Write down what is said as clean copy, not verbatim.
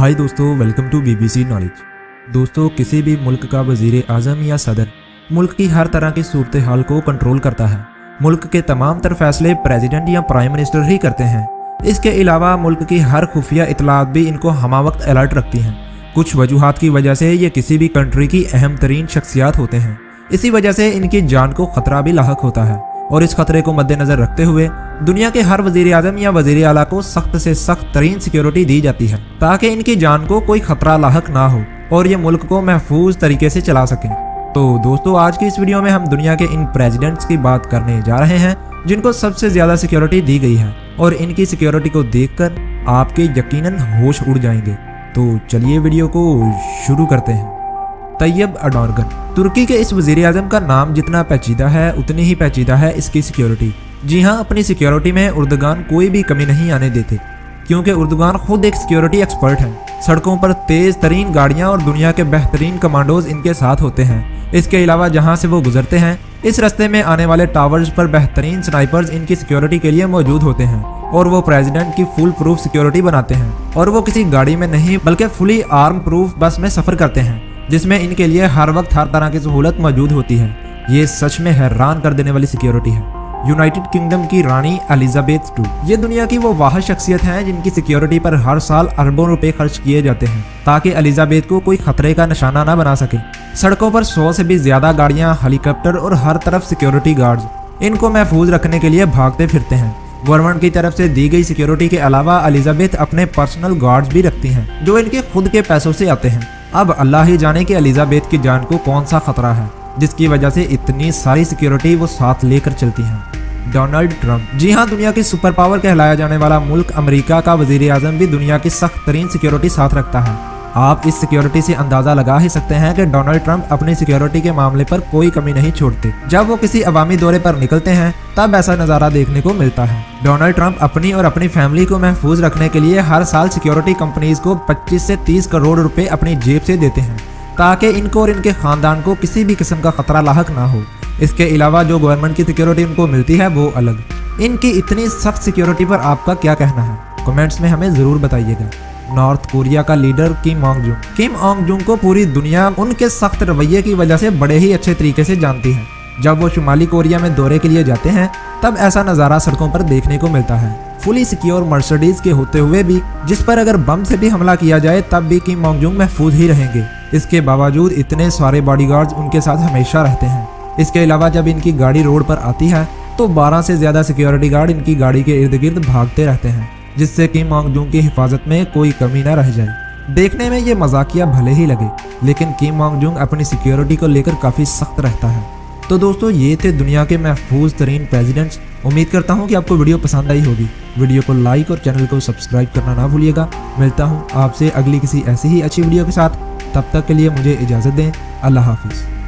हाय दोस्तों, welcome to BBC knowledge. दोस्तों, किसी भी मुल्क का वजीर आज़म या सदर मुल्क की हर तरह की सूरत हाल को कंट्रोल करता है। मुल्क के तमाम तर फैसले प्रेसिडेंट या प्राइम मिनिस्टर ही करते हैं। इसके अलावा मुल्क की हर खुफिया इतलात भी इनको हमा वक्त अलर्ट रखती हैं। कुछ वजूहात की वजह से ये किसी भी कंट्री की अहम तरीन शख्सियात होते हैं। इसी वजह से इनकी जान को खतरा भी लाहक होता है और इस खतरे को मद्देनजर रखते हुए दुनिया के हर वजीर आज़म या वजीर आला को सख्त से सख्त तरीन सिक्योरिटी दी जाती है ताकि इनकी जान को कोई खतरा लाहक ना हो और ये मुल्क को महफूज तरीके से चला सकें। तो दोस्तों, आज की इस वीडियो में हम दुनिया के इन प्रेसिडेंट्स की बात करने जा रहे हैं जिनको सबसे ज्यादा सिक्योरिटी दी गई है और इनकी सिक्योरिटी को देखकर आपके यकीनन होश उड़ जाएंगे। तो चलिए वीडियो को शुरू करते हैं। तैयब एर्दोगन। तुर्की के इस वजीर आज़म का नाम जितना पेचीदा है उतनी ही पेचीदा है इसकी सिक्योरिटी। जी हाँ, अपनी सिक्योरिटी में एर्दोगन कोई भी कमी नहीं आने देते क्योंकि एर्दोगन खुद एक सिक्योरिटी एक्सपर्ट है। सड़कों पर तेज तरीन गाड़ियाँ और दुनिया के बेहतरीन कमांडोज इनके साथ होते हैं। इसके अलावा जहाँ से वो गुजरते हैं इस रास्ते में आने वाले टावर्स पर बेहतरीन स्नाइपर्स इनकी सिक्योरिटी के लिए मौजूद होते हैं और वो प्रेसिडेंट की फुल प्रूफ सिक्योरिटी बनाते हैं। और वो किसी गाड़ी में नहीं बल्कि फुली आर्म प्रूफ बस में सफर करते हैं जिसमें इनके लिए हर वक्त हर तरह की सहूलत मौजूद होती है। ये सच में हैरान कर देने वाली सिक्योरिटी है। यूनाइटेड किंगडम की रानी एलिजाबेथ II ये दुनिया की वो वाहिद शख्सियत हैं जिनकी सिक्योरिटी पर हर साल अरबों रुपए खर्च किए जाते हैं ताकि एलिजाबेथ को कोई खतरे का निशाना न बना सके। सड़कों पर 100 से भी ज्यादा गाड़ियां, हेलीकॉप्टर और हर तरफ सिक्योरिटी गार्ड्स इनको महफूज रखने के लिए भागते फिरते हैं। गवर्नमेंट की तरफ से दी गई सिक्योरिटी के अलावा एलिजाबेथ अपने पर्सनल गार्ड्स भी रखती हैं जो इनके खुद के पैसों से आते हैं। अब अल्लाह ही जाने कि एलिजाबेथ की जान को कौन सा खतरा है जिसकी वजह से इतनी सारी सिक्योरिटी वो साथ लेकर चलती हैं। Donald Trump. जी हाँ, दुनिया की सुपर पावर कहलाया जाने वाला मुल्क अमेरिका का वजीर आज़म भी दुनिया की सख्त तरीन सिक्योरिटी साथ रखता है। आप इस सिक्योरिटी से अंदाजा लगा ही सकते हैं कि डोनाल्ड ट्रंप अपनी सिक्योरिटी के मामले पर कोई कमी नहीं छोड़ते। जब वो किसी अवामी दौरे पर निकलते हैं तब ऐसा नज़ारा देखने को मिलता है। डोनाल्ड ट्रंप अपनी और अपनी फैमिली को महफूज रखने के लिए हर साल सिक्योरिटी कंपनीज को 25 से 30 करोड़ रुपए अपनी जेब से देते हैं ताकि इनको और इनके खानदान को किसी भी किस्म का खतरा लाहक ना हो। इसके अलावा जो गवर्नमेंट की सिक्योरिटी उनको मिलती है वो अलग। इनकी इतनी सख्त सिक्योरिटी पर आपका क्या कहना है? कमेंट्स में हमें जरूर बताइएगा। नॉर्थ कोरिया का लीडर किम ऑन्ग जुंग को पूरी दुनिया उनके सख्त रवैये की वजह से बड़े ही अच्छे तरीके से जानती है। जब वो शुमाली कोरिया में दौरे के लिए जाते हैं तब ऐसा नज़ारा सड़कों पर देखने को मिलता है। फुली सिक्योर मर्सिडीज के होते हुए भी जिस पर अगर बम से भी हमला किया जाए तब भी किम ऑन्ग जुंग महफूज ही रहेंगे। इसके बावजूद इतने सारे बॉडीगार्ड्स उनके साथ हमेशा रहते हैं। इसके अलावा जब इनकी गाड़ी रोड पर आती है तो 12 से ज्यादा सिक्योरिटी गार्ड इनकी गाड़ी के इर्द गिर्द भागते रहते हैं जिससे किम ऑन्ग जुंग की हिफाजत में कोई कमी न रह जाए। देखने में ये मजाकिया भले ही लगे लेकिन किम ऑन्ग जुंग अपनी सिक्योरिटी को लेकर काफ़ी सख्त रहता है। तो दोस्तों, ये थे दुनिया के महफूज तरीन प्रेसिडेंट्स। उम्मीद करता हूँ कि आपको वीडियो पसंद आई होगी। वीडियो को लाइक और चैनल को सब्सक्राइब करना ना भूलिएगा। मिलता हूँ आपसे अगली किसी ऐसी ही अच्छी वीडियो के साथ। तब तक के लिए मुझे इजाज़त दें। अल्लाह हाफिज़।